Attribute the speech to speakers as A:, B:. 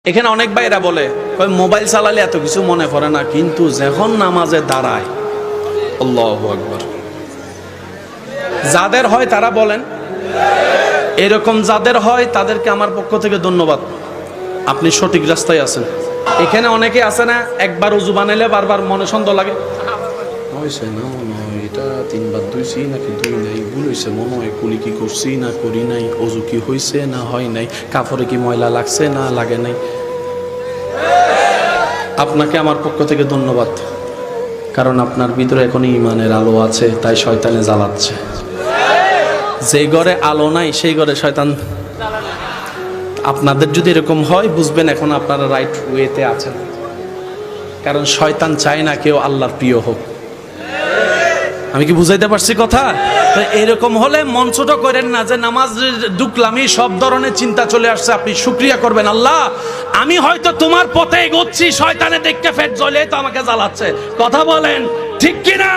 A: এখানে অনেক ভাইরা বলে মোবাইল চালালে এত কিছু মনে পড়ে না, কিন্তু যখন নামাজে দাঁড়ায় আল্লাহু আকবার। যাদের হয় তারা বলেন, এরকম যাদের হয় তাদেরকে আমার পক্ষ থেকে ধন্যবাদ, আপনি সঠিক রাস্তায় আছেন। এখানে অনেকে আছে না, একবার উজু বানাইলে বারবার মনে সন্দেহ লাগে, হয়েছে না মনে হয় এটা তিনবার ধুইছি নাকি ধুই নাই, ভুল হয়েছে মনে হয়, কুলি কি করছি না করি নাই, অজু কি হয়েছে না হয় নাই, কাপড়ে কি ময়লা লাগছে না লাগে নাই। আপনাকে আমার পক্ষ থেকে ধন্যবাদ, কারণ আপনার ভিতরে এখন ঈমানের আলো আছে, তাই শয়তানে জ্বালাচ্ছে। যে ঘরে আলো নাই সেই ঘরে শয়তান। আপনাদের যদি এরকম হয় বুঝবেন এখন আপনারা রাইট ওয়েতে আছেন, কারণ শয়তান চায় না কেউ আল্লাহর প্রিয় হোক। আমি কি বুঝাইতে পারছি কথা? তো এরকম হলে মন ছোট করেন না যে নামাজ ঢুকলামই সব ধরনের চিন্তা চলে আসছে। আপনি শুকরিয়া করবেন, আল্লাহ আমি হয়তো তোমার পথে এগোচ্ছি, শয়তানে দেখতে ফেট জ্বলে তো আমাকে জ্বালাচ্ছে। কথা বলেন ঠিক কিনা?